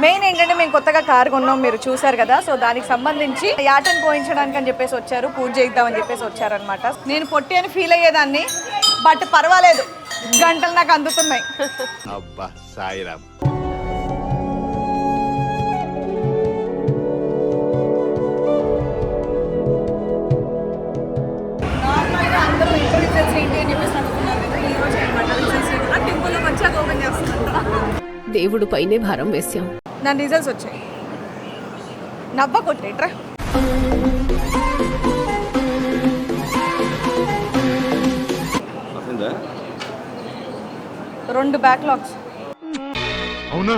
Main ఏంటంటే మేము కొత్తగా కారు కొన్నాం, మీరు చూసారు కదా. సో దానికి సంబంధించి యాటను కోయించడానికి అని చెప్పేసి వచ్చారు, పూజ చేద్దామని చెప్పేసి వచ్చారనమాట. నేను పొట్టి అని ఫీల్ అయ్యేదాన్ని, బట్ పర్వాలేదు, గంటలు నాకు అందుతున్నాయి. అబ్బా సాయిరామ్. నార్మల్గా అందరూ ఇంట్లో రిజల్ట్స్ ఏంటి అని చెప్పేసి అనుకున్నారు కదా, ఈ రోజు అనమాట రిజల్ట్స్ కూడా టెంపుల్లో మంచిగా ఓపెన్ చేస్తున్నారు. దేవుడు పైనే భారం వేశాం. నా రిజల్ట్స్ వచ్చాయి, నవ్వ కొట్టేట్రా. రెండు బ్యాక్లాగ్స్. అవునా?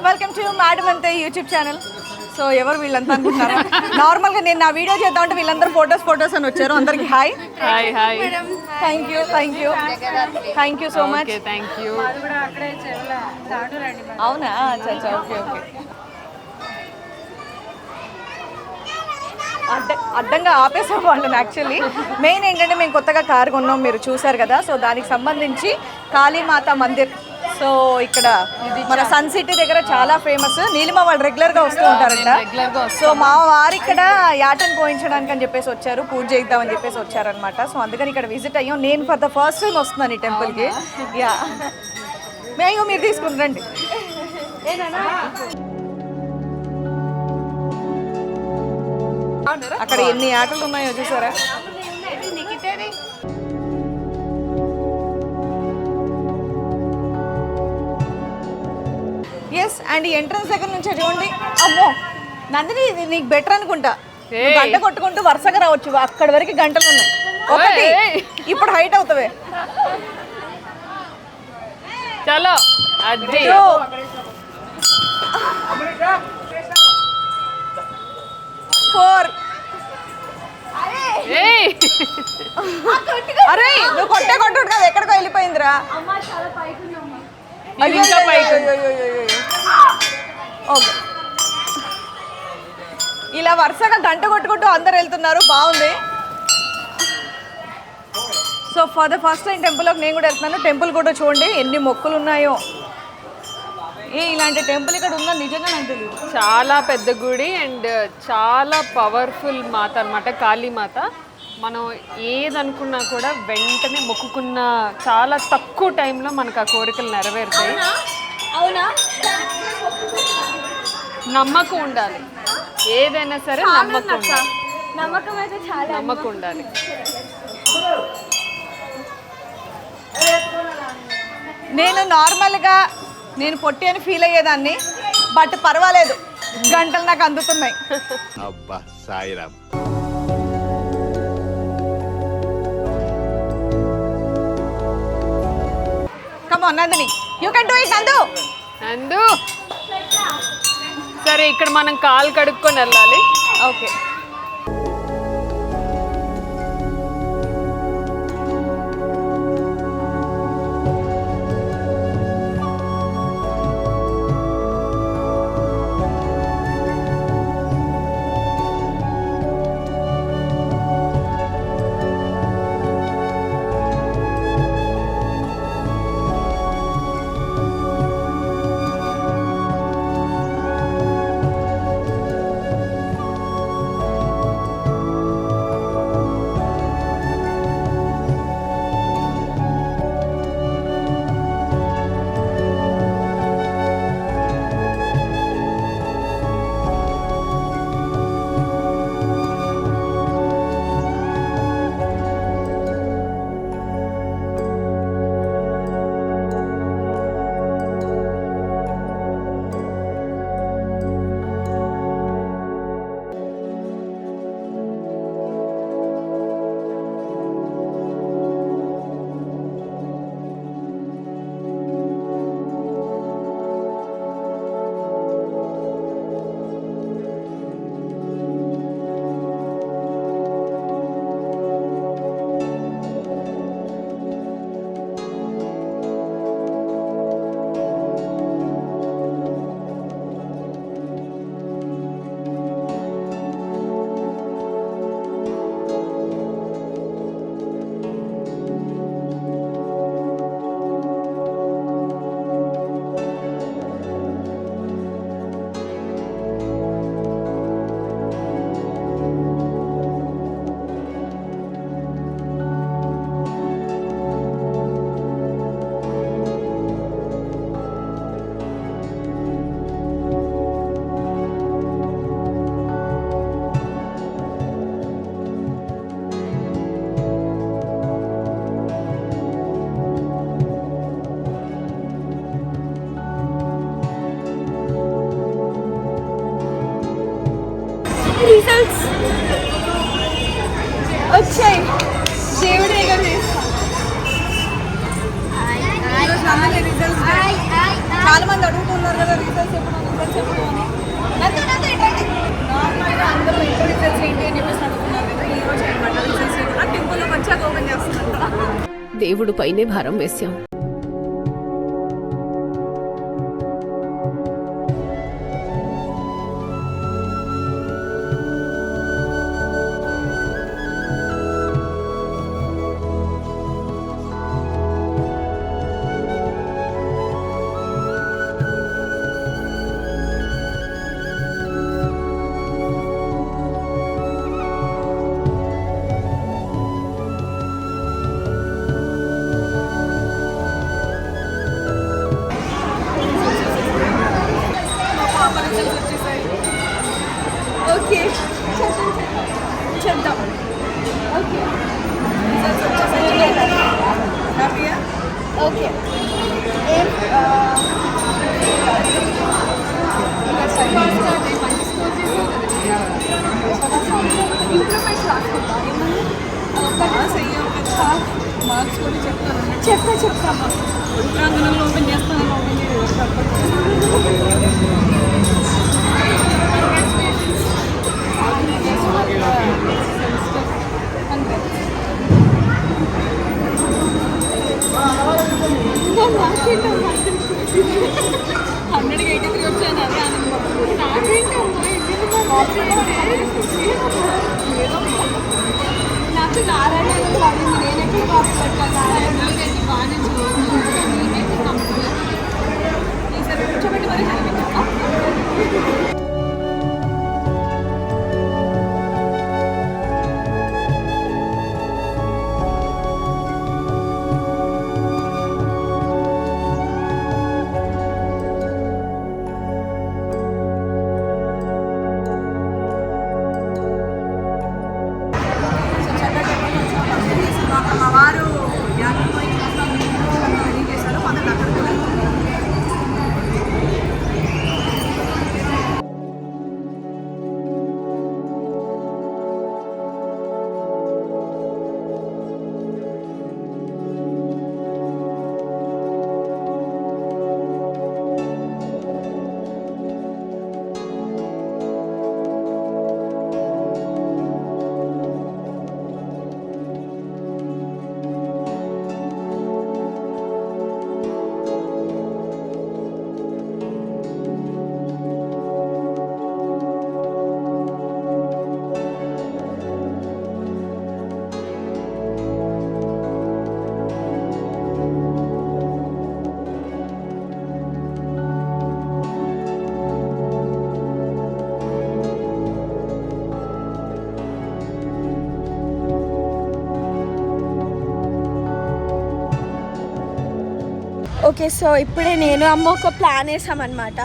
వెల్కమ్ టు మేడం అంతే యూట్యూబ్ ఛానల్. సో ఎవరు వీళ్ళంతా అనుకుంటున్నారా? నార్మల్గా నేను నా వీడియో చేద్దామంటే వీళ్ళందరూ ఫొటోస్ అని వచ్చారు. అందరికి hi. Thank you so much. అవునా? ఓకే. అడ్డంగా ఆపేసాం వాళ్ళని. యాక్చువల్లీ మెయిన్ ఏంటంటే మేము కొత్తగా కారు కొన్నాం, మీరు చూసారు కదా. సో దానికి సంబంధించి కాళీమాత మందిర్. సో ఇక్కడ మన సన్ సిటీ దగ్గర చాలా ఫేమస్. నీలిమ వాళ్ళు రెగ్యులర్గా వస్తూ ఉంటారంట. సో మా వారు ఇక్కడ యాటను కోయించడానికి అని చెప్పేసి వచ్చారు, పూజ చేద్దామని చెప్పేసి వచ్చారనమాట. సో అందుకని ఇక్కడ విజిట్ అయ్యాం. నేను ఫర్ ద ఫస్ట్ టైం వస్తున్నాను ఈ టెంపుల్కి. యా, మేము మీరు తీసుకుంటారండి. అక్కడ ఎన్ని ఆటలు ఉన్నాయో చూసారా. ఎస్, అండ్ ఎంట్రన్స్ దగ్గర నుంచి చూడండి. అమ్మో నందిని, ఇది నీకు బెటర్ అనుకుంటా. గంట కొట్టుకుంటూ వరుసగా రావచ్చు, అక్కడి వరకు గంటలు ఉన్నాయి. ఒకటి ఇప్పుడు హైట్ అవుతావే. చలో 4. అరే నువ్వు కొట్టుడు కదా, ఎక్కడికో వెళ్ళిపోయిందిరా. ఓకే, ఇలా వరుసగా గంట కొట్టుకుంటూ అందరు వెళ్తున్నారు, బాగుంది. So for the first time టెంపుల్లోకి నేను కూడా వెళ్తున్నాను. టెంపుల్ కూడా చూడండి ఎన్ని మొక్కులు ఉన్నాయో. ఇలాంటి టెంపుల్ ఇక్కడ ఉందా నిజంగా నాకు తెలియదు. చాలా పెద్ద గుడి అండ్ చాలా పవర్ఫుల్ మాత అన్నమాట, కాళీమాత. మనం ఏదనుకున్నా కూడా వెంటనే మొక్కుకున్న చాలా తక్కువ టైంలో మనకు ఆ కోరికలు నెరవేరుతాయి. అవునా? నమ్మకం ఉండాలి, ఏదైనా సరే నమ్మకం ఉండాలి. నమ్మకం అయితే చాలా నమ్మకం ఉండాలి. నేను నార్మల్గా నేను పొట్టి అని ఫీల్ అయ్యేదాన్ని, బట్ పర్వాలేదు, గంటలు నాకు అందుతున్నాయి. అబ్బా Sairam. Come on Nandini, you can do it. నందు సరే, ఇక్కడ మనం కాలు కడుక్కొని వెళ్ళాలి. ఓకే. రిజల్ట్స్ వచ్చాయి. దేవుడి దగ్గర చాలా మంది అడుగుతున్నారు కదా రిజల్ట్స్ ఎప్పుడు అని. నార్మల్గా అందరూ ఇంటర్ రిజల్ట్స్ ఏంటి అని చెప్పేసి అడుగుతున్నారు కదా, ఈ రోజు అనమాట రిజల్ట్స్ ఆ టెంపుల్లో మంచిగా ఓపెన్ చేస్తున్నారు. దేవుడు పైనే భారం వేశాం. ఓకే చెప్దాం. ఓకే హ్యాపీయా? ఓకే ఏం ఇంప్రూవ్మెంట్స్ రాసుకుంటా మార్క్స్ కూడా చెప్తాను. చెప్తామా ప్రాంగణంలో ఓపెన్ చేస్తాను. ఓపెన్ హండ్రెడ్కి 83 వచ్చాను. అదే నాకు నారాయణ పడింది. నేనెక్కడ కాపీ పెట్టాను బాగానే ఈసారి కూర్చోబెట్టి మరి చదివించా. మా వారు రెడీ చేశారు. మొదటి అక్కడికి ఓకే సో ఇప్పుడే నేను అమ్మ ఒక ప్లాన్ వేసామన్నమాట.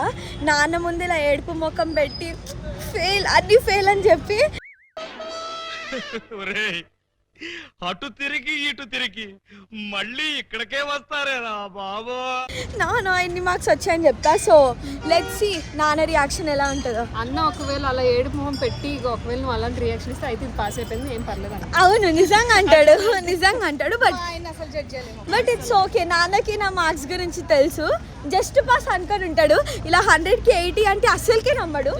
నాన్న ముందు ఇలా ఏడుపు ముఖం పెట్టి అన్ని ఫెయిల్ అని చెప్పి అటు తిరిగి ఇటు తిరిగి మళ్ళీ ఇక్కడికే వస్తారేరా బాబు. నాన్న ఎన్ని మార్క్స్ వచ్చాయని చెప్తా. సో లెట్స్ సీ నాన్న రియాక్షన్ ఎలా ఉంటుందో. అన్న ఒకవేళ అలా ఏడుపు మొహం పెట్టి ఒకవేళ నువ్వు అలాంటి రియాక్షన్ ఇస్తే అయితే ఇది పాస్ అయిపోయింది, ఏం పర్లేదు అన్న. అవును నిజంగా అంటాడు బట్ ఇట్స్ ఓకే. నాన్నకి నా మార్క్స్ గురించి తెలుసు. జస్ట్ పాస్ అనుకొని ఉంటాడు. ఇలా 100కి 80 అంటే అస్సలకే నమ్మడు.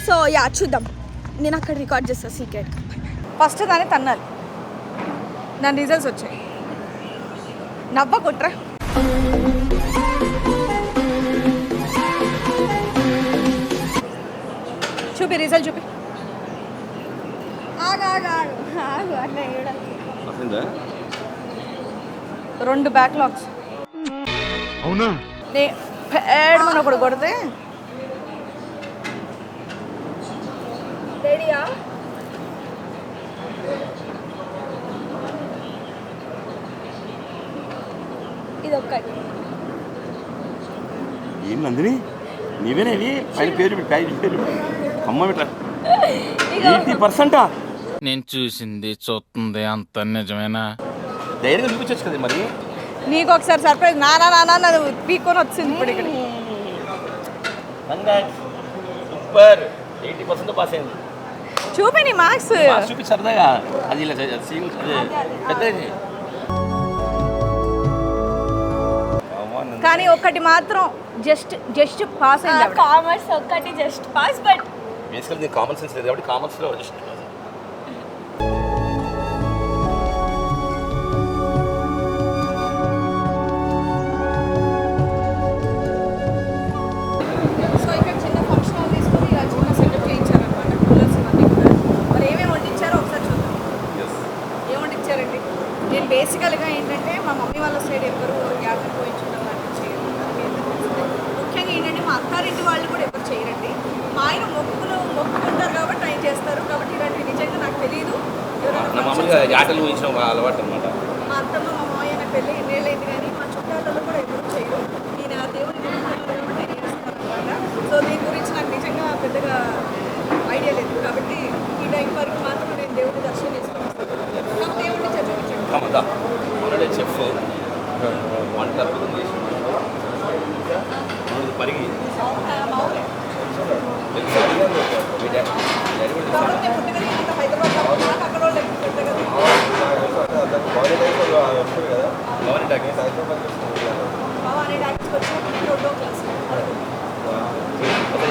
సో యా చూద్దాం. నేను అక్కడ రికార్డ్ చేస్తాను సీక్రెట్. ఫస్ట్ దాన్ని తన్నాలి. దాని రిజల్ట్స్ వచ్చాయి. నవ్వకుట్రా. చూపి రిజల్ట్ చూపి. వస్తుందా? 2 బ్యాక్లాగ్స్. అవునా? మన ఒకటి కొడితే రెడీయా? ఇది ఒక్కటి. ఏం నందిని నీవేనేవి పైన పేరు పేరు అమ్మ బిడ్డ 80%. నేను చూసింది చూస్తుంది అంత నిజమేనా? ధైర్యంగా చూపించచ్చు కదా మరి. నీకు ఒకసారి సర్ప్రైజ్. నాన్న పీక్కొని వచ్చింది ఇప్పుడు ఇక్కడ. సూపర్ 80% పాస్ అయింది. చూపి నీ మార్క్స్. చూపి సరదాగా అది ఇలా సీన్ పెద్దది. కానీ ఒక్కటి మాత్రం జస్ట్ పాస్ అయింది ఆవిడ. కామర్స్ ఒక్కటి జస్ట్ పాస్, బట్ బేసికల్ దీనికి కామన్ సెన్స్ లేదు కాబట్టి కామర్స్లో జస్ట్ సో ఇక్కడ చిన్న ఫంక్షన్ హాల్ తీసుకొని ఇలా చిన్న సెటప్ చేయించారనమాట. కూలర్స్ ఇవన్నీ కూడా. మరి ఏమేమి వండించారో ఒకసారి చూద్దాం. ఏం వండించారండి? నేను బేసికల్గా ఏంటంటే మా మమ్మీ వాళ్ళ సైడ్ ఎవరు యాత్ర పోయించడం లాంటివి చేయరు. ముఖ్యంగా ఏంటంటే మా అత్తారింటి వాళ్ళు కూడా ఎవరు చేయరండి. మా ఆయన మొక్కుకుంటారు కాబట్టి ఆయన చేస్తారు. కాబట్టి ఇలాంటివి నిజంగా నాకు తెలియదు. మామూలుగా ఆటలు ఊహించడం అలవాటు అనమాట. మా అత్తమ్మ మా మామయ్య నా పెళ్ళి ఎన్నేళ్ళైంది కానీ మా చుట్టాలలో కూడా ఎవరు చేయరు. ఈయన దేవుడి నమ్ముతున్నారు కాబట్టి చేస్తారు అనమాట. సో దీని గురించి నాకు నిజంగా పెద్దగా ఐడియా లేదు. కాబట్టి ఈ టైం వరకు మాత్రం నేను దేవుడి దర్శనం చేసుకుని వస్తాను. నాకు దేవుడిని చూపించండి. చెఫ్ వంట అద్భుతం చేసి పరిగి కాబట్టి నేను పుట్టగలిగినంత హైదరాబాద్ కాబట్టి నాకు అక్కడ వాళ్ళు ఎక్కువ పెట్టగలరు. భవానీ టాకీస్కి వచ్చినప్పుడు నేను 2వ క్లాస్.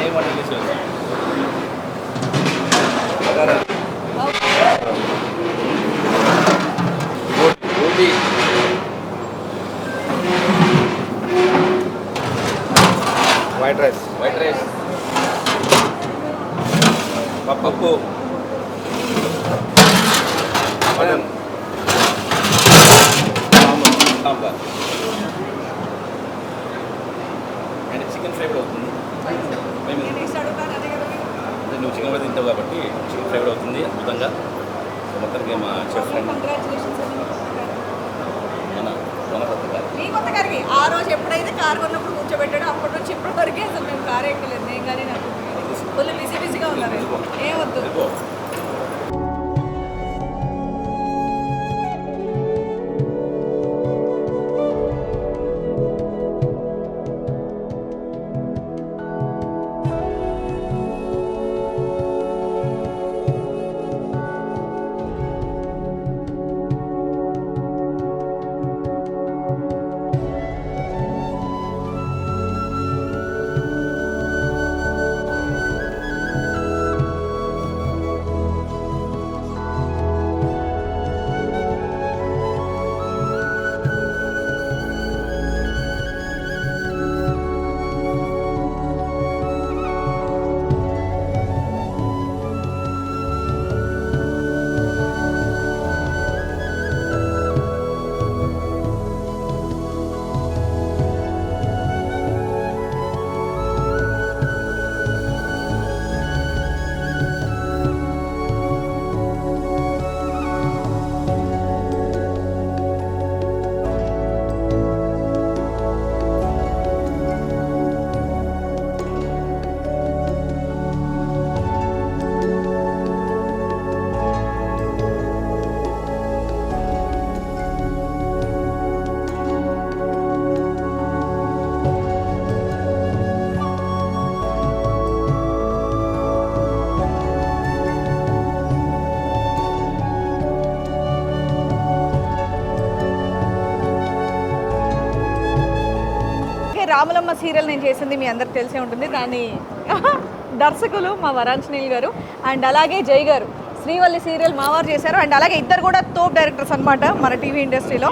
ఏం వంట చేసేవాళ్ళు వైట్ రైస్ పప్పు mutton sambar and chicken fry కూడా అవుతుంది. మేము నేను వేసి అడుగుతాను అదే కదా మీరు. నువ్వు చికెన్ కూడా తింటావు కాబట్టి చికెన్ ఫ్రై కూడా అవుతుంది అద్భుతంగా. సో మొత్తానికి మా చెఫ్ ఫ్రెండ్ కంగ్రాచులేషన్స్ అండి మన పత్రికారు మీ కొత్త గారికి. ఆ రోజు ఎప్పుడైతే కారు కొన్నప్పుడు కూర్చోబెట్టాడో అప్పటి నుంచి ఇప్పటి వరకే అసలు మేము కారు ఎక్కలేదు. నేను కానీ నాకు ఫుల్ బిజీగా ఉన్నారు. ఏం వద్దు. రాములమ్మ సీరియల్ నేను చేసింది మీ అందరికి తెలిసే ఉంటుంది. దాని దర్శకులు మా వరాంజనేయులు గారు అండ్ అలాగే జై గారు. శ్రీవల్లి సీరియల్ మావారు చేశారు. అండ్ అలాగే ఇద్దరు కూడా తోప్ డైరెక్టర్స్ అనమాట మన టీవీ ఇండస్ట్రీలో.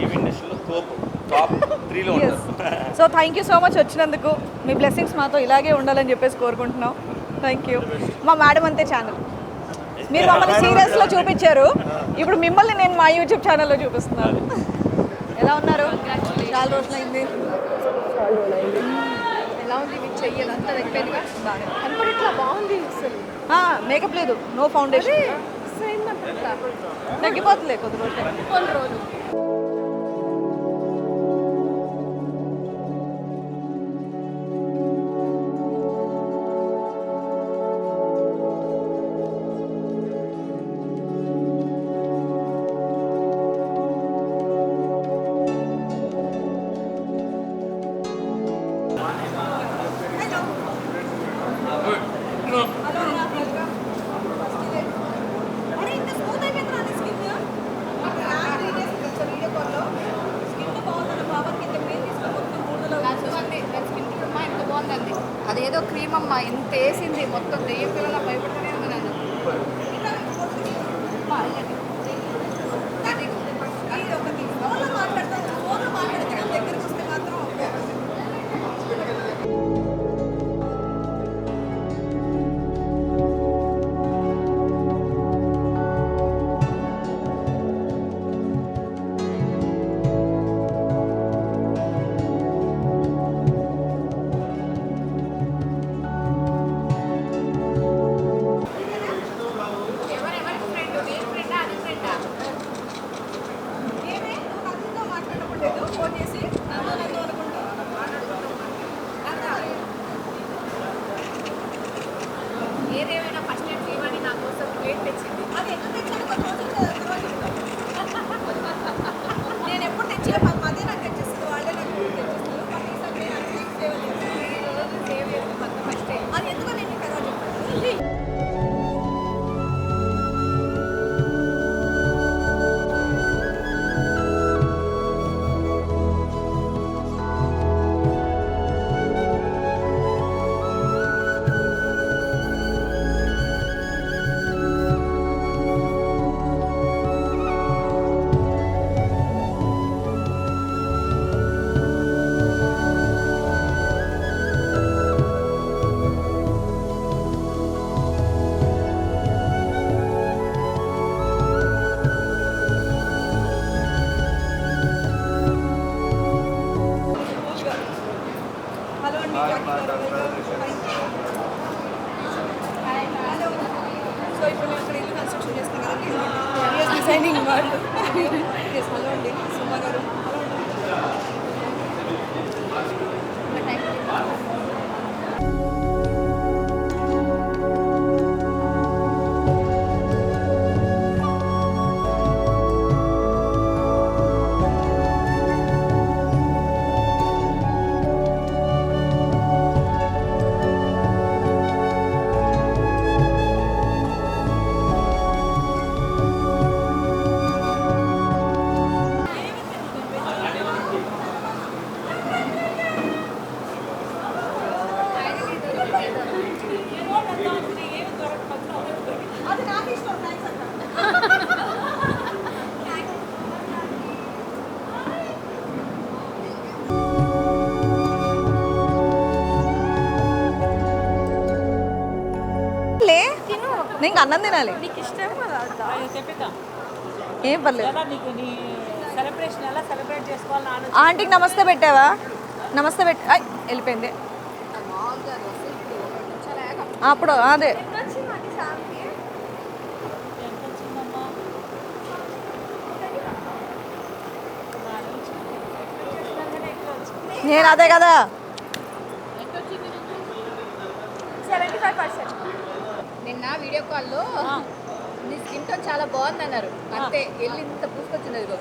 So thank you so much వచ్చినందుకు. మీ బ్లెస్సింగ్స్ మాతో ఇలాగే ఉండాలని చెప్పేసి కోరుకుంటున్నాం. Thank you. మా మేడం అంతే ఛానల్. మీరు మమ్మల్ని సీరియల్స్లో చూపించారు, ఇప్పుడు మిమ్మల్ని నేను మా యూట్యూబ్ ఛానల్లో చూపిస్తున్నాను. ఎలా ఉన్నారు? చాలా రోజులైంది. ఎలా ఉంది మీకు? చెయ్యదు అంతా తగ్గిపోయిందిగా. బాగా కనపడట్లా. బాగుంది అసలు. మేకప్ లేదు, నో ఫౌండేషన్. తగ్గిపోతుంది కొద్ది రోజులు. ఒకటి వేసింది మొత్తం దెయ్యం పిల్లల భయపడుతూనే ఉంది నన్ను. ఏదేమైనా ఫస్ట్ టైం శ్రీవాణి నా కోసం ప్లేట్ తెచ్చింది. అది ఎందుకు తెచ్చాను నేను ఎప్పుడు తెచ్చే అదే నాకు తెచ్చేస్తుంది, వాళ్ళే నాకు తెచ్చేస్తారు. ఫస్ట్ టైం అది ఎందుకో నేను కదా చెప్పాను. హలో అండి, సో ఇప్పుడు మేము ఇక్కడ ఇల్లు కన్స్ట్రక్షన్ చేస్తాం కదండి, డిజైనింగ్ వాళ్ళు. హలో అండి, సుమా గారు. అది నాకు ఇష్టం, థ్యాంక్స్ అక్క. లే నేను అన్నం తినాలి. నీకు ఇష్టం కదా ఏం పర్లేదు. సెలబ్రేషన్ ఎలా సెలబ్రేట్ చేసుకోవాలని ఆంటీకి నమస్తే పెట్టావా? నమస్తే వెళ్ళిపోయింది అప్పుడు. అదే నేను అదే కదా. 75%. నిన్న వీడియో కాల్లో నీ స్కిన్ టోన్ చాలా బాగుంది అన్నారు. అంతే వెళ్ళి ఇంత పూసుకొచ్చింది అదిగో.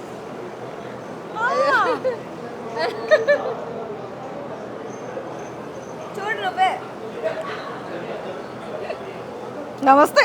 చూడు నువ్వే. నమస్తే.